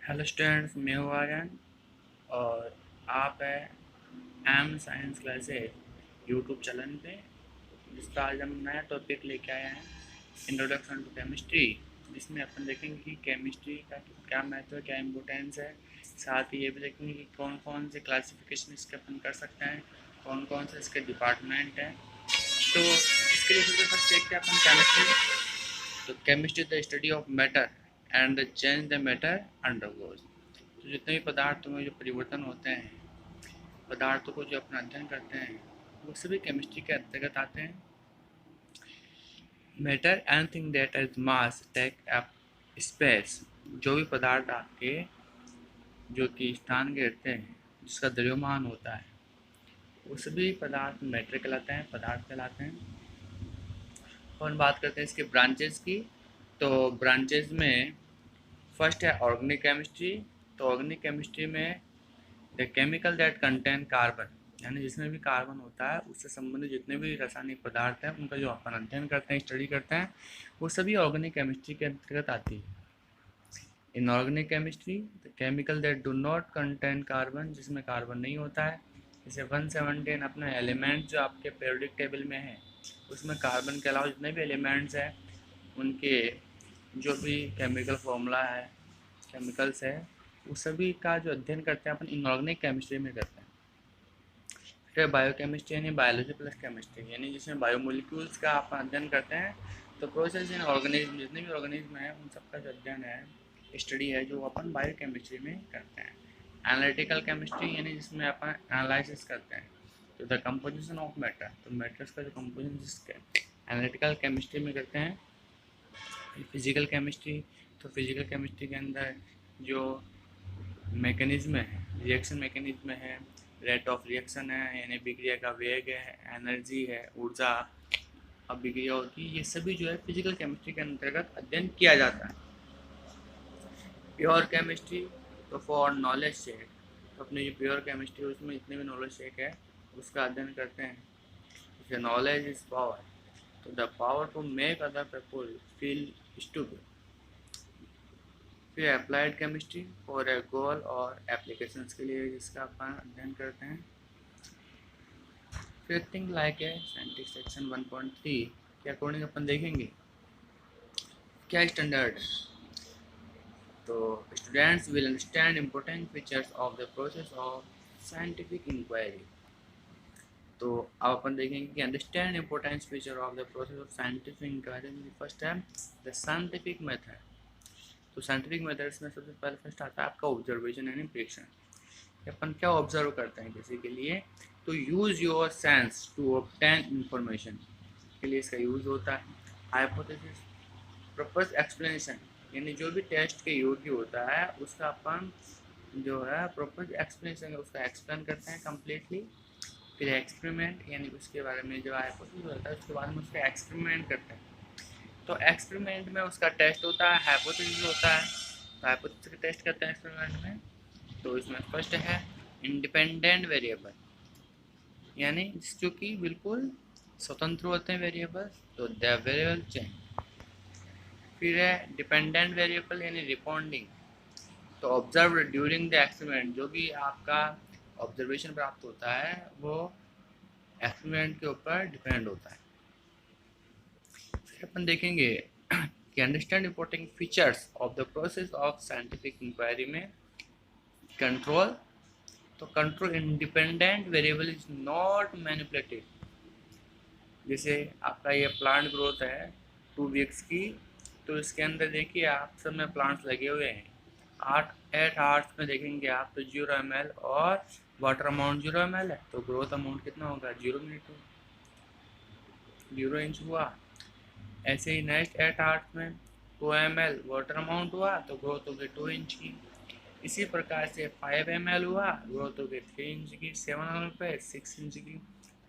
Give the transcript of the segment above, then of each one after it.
Hello students, मैं हूँ आर्यन और आप है M science classes YouTube channel पे, जिसका आज हम नया टॉपिक लेके आए हैं, इंट्रोडक्शन टू केमिस्ट्री। जिसमें अपन देखेंगे कि केमिस्ट्री का क्या महत्व है, क्या इम्पोर्टेंस है। साथ ही ये भी देखेंगे कि कौन कौन से क्लासिफिकेशन इसके अपन कर सकते हैं, कौन कौन से इसके डिपार्टमेंट हैं। तो इसके लिए सबसे फर्स्ट देखते हैं अपन केमिस्ट्री। तो chemistry the study of matter and the change the matter undergoes. तो जितने भी पदार्थों में जो परिवर्तन होते हैं, पदार्थों को जो अपना अध्ययन करते हैं, वो सभी केमिस्ट्री के अंतर्गत आते हैं। Matter anything that is mass take up space. जो भी पदार्थ आपके जो कि स्थान घेरते हैं, जिसका द्रव्यमान होता है, वो सभी पदार्थ मैटर कहलाते हैं, पदार्थ कहलाते हैं। और बात करते हैं इसके ब्रांचेस की। तो ब्रांचेस में फर्स्ट है ऑर्गेनिक केमिस्ट्री। तो ऑर्गेनिक केमिस्ट्री में the chemical that contain carbon, यानी जिसमें भी कार्बन होता है उससे संबंधित जितने भी रासायनिक पदार्थ हैं, उनका जो अपन अध्ययन करते हैं, स्टडी करते हैं, वो सभी ऑर्गेनिक केमिस्ट्री के अंतर्गत आती है। In organic chemistry the chemical that do not contain carbon, जिसमें कार्बन नहीं होता है, जैसे 117 अपने एलिमेंट जो आपके पीरियोडिक टेबल में है, उसमें कार्बन के अलावा जितने भी एलिमेंट्स हैं, उनके जो भी केमिकल फॉर्मूला है, केमिकल्स है, वो सभी का जो अध्ययन करते हैं अपन इनऑर्गेनिक केमिस्ट्री में करते हैं। फिर बायोकेमिस्ट्री यानी बायोलॉजी प्लस केमिस्ट्री, यानी जिसमें बायोमोलिक्यूल्स का अपन अध्ययन करते हैं। तो प्रोसेस इन ऑर्गेनिज्म, जितने भी ऑर्गेनिज्म हैं, उन सबका जो अध्ययन है, स्टडी है, जो अपन बायोकेमिस्ट्री में करते हैं। एनालिटिकल केमिस्ट्री यानी जिसमें अपन एनालिसिस करते हैं। तो द कंपोजिशन ऑफ मैटर, तो मैटर्स का जो कंपोजिशन एनालिटिकल केमिस्ट्री में करते हैं। फिजिकल केमिस्ट्री, तो फिजिकल केमिस्ट्री के अंदर जो मैकेनिज्म है, रिएक्शन मैकेनिज्म है, रेट ऑफ रिएक्शन है, यानी विक्रिया का वेग है, एनर्जी है, ऊर्जा अभिक्रिया होती है, ये सभी जो है फिजिकल केमिस्ट्री के अंतर्गत अध्ययन किया जाता है। प्योर केमिस्ट्री, तो फॉर नॉलेज शेक, तो अपनी जो प्योर केमिस्ट्री उसमें जितने भी नॉलेज शेक है उसका अध्ययन करते हैं। जैसे नॉलेज इज पावर, तो the power to make other people feel stupid. फिर applied chemistry for a goal और एप्लीकेशंस के लिए, जिसका अपन अध्ययन करते हैं। फिर thing like a scientific section 1.3 के अकॉर्डिंग अपन देखेंगे क्या स्टैंडर्ड है। तो students will understand important features of the process of scientific inquiry. तो अब अपन देखेंगे कि understand important feature of the process of scientific inquiry में फर्स्ट है द साइंटिफिक मेथड। तो साइंटिफिक मेथड्स में सबसे पहले फर्स्ट आता है आपका ऑब्जर्वेशन यानी प्रेडिक्शन। अपन क्या ऑब्जर्व करते हैं किसी के लिए, तो use your sense to obtain information के लिए इसका यूज़ होता है। हाइपोथेसिस, प्रपोज एक्सप्लेनेशन, यानी जो भी टेस्ट के योग्य होता है उसका अपन जो है प्रपोज एक्सप्लेनेशन उसका एक्सप्लेन करते हैं कम्प्लीटली। फिर एक्सपेरिमेंट, यानी उसके बारे में जो हाइपोथेसिस होता है उसके बारे में उसका एक्सपेरिमेंट करते हैं। तो एक्सपेरिमेंट में उसका टेस्ट होता है, हाइपोथेसिस होता है, तो हाइपोथेसिस का टेस्ट करते हैं एक्सपेरिमेंट में। तो इसमें फर्स्ट है इंडिपेंडेंट वेरिएबल, यानी जो कि बिल्कुल स्वतंत्र होते हैं वेरिएबल, तो द वेरिएबल चेंज। फिर है डिपेंडेंट वेरिएबल यानी रिस्पॉन्डिंग, तो ऑब्जर्व ड्यूरिंग द एक्सपेरिमेंट, जो भी आपका ऑब्जर्वेशन प्राप्त होता है वो एक्सपेरिमेंट के ऊपर डिपेंड होता है। फिर अपन देखेंगे कि understand important features of the process of scientific inquiry में कंट्रोल। तो control independent variable is not manipulated. जैसे आपका ये प्लांट ग्रोथ है 2 वीक्स की, तो इसके अंदर देखिए आप सब में प्लांट्स लगे हुए हैं। 8 में देखेंगे आप तो 0 ml और वाटर अमाउंट 0 ml है, तो ग्रोथ अमाउंट कितना होगा 0 0 इंच हुआ। ऐसे ही नेक्स्ट 8 में 2 ml वाटर अमाउंट हुआ तो ग्रोथ हो गई 2 इंच की। इसी प्रकार से 5 ml हुआ, ग्रोथ हो गई 3 इंच की। 7 ml पे 6 इंच की।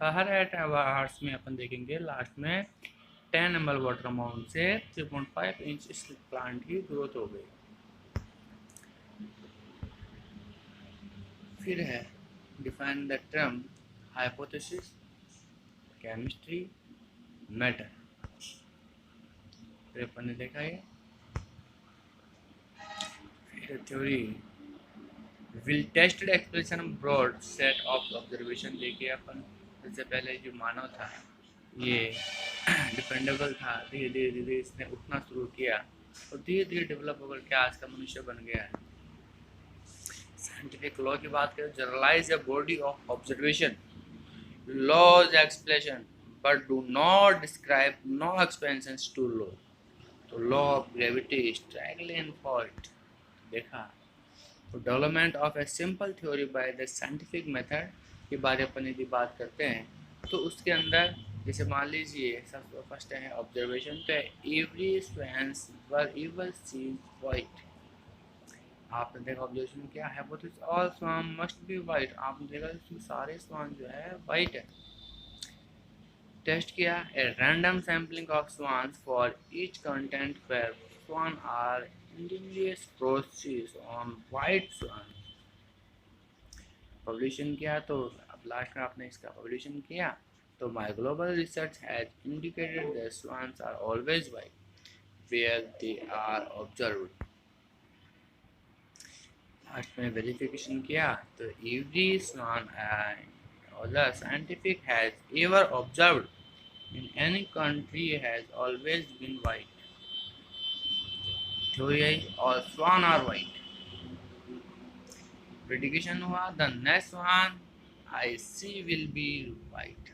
हर 8 आवर्स में अपन देखेंगे लास्ट में 10 ml वाटर अमाउंट से 3.5 इंच इस प्लांट की ग्रोथ हो गई। फिर है define the term hypothesis, chemistry, matter. फिर अपन ने देखा ये। A theory will tested explanation broad set of observation। देखिए अपन सबसे पहले जो मानव था ये डिपेंडेबल था, धीरे धीरे धीरे इसने उठना शुरू किया और धीरे धीरे डेवलप होकर के आज का मनुष्य बन गया है। साइंटिफिक लॉ की बात करें, generalize a body of observation laws explanation but do not describe no expansions to law। तो लॉ ऑफ ग्रेविटी स्ट्राइकली इन्फॉर्ट देखा। तो development of a simple theory by the scientific method के बारे अपन यदि बात करते हैं तो उसके अंदर जैसे मान लीजिए सबसे फर्स्ट है ऑब्जर्वेशन पे every swans were ever sees white. आपने देखा ऑब्जर्वेशन क्या है, वो तो all swan must be white. आपने देखा इसमें सारे स्वान जो है वाइट है। टेस्ट किया a random sampling of swans for each content where swan are individual process on white swan. पब्लिशन किया तो अब लास्ट में आपने इसका पब्लिशन किया तो my global research has indicated that swans are always white where they are observed. Last में वेरिफिकेशन किया तो every swan or the scientific has ever observed in any country has always been white। theory और swan are white। prediction हुआ the next one I see will be white।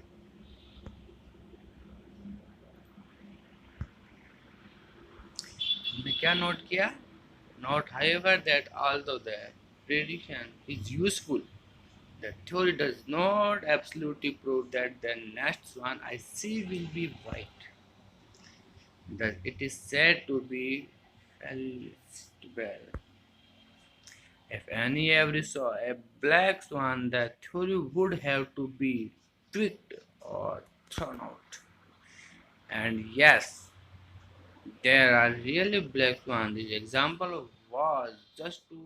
हमने क्या note किया? Note however that although the prediction is useful, the theory does not absolutely prove that the next one I see will be white। That it is said to be falsifiable। If any ever saw a black swan, the theory would have to be tweaked or thrown out। And yes, there are really black swans. The example was just to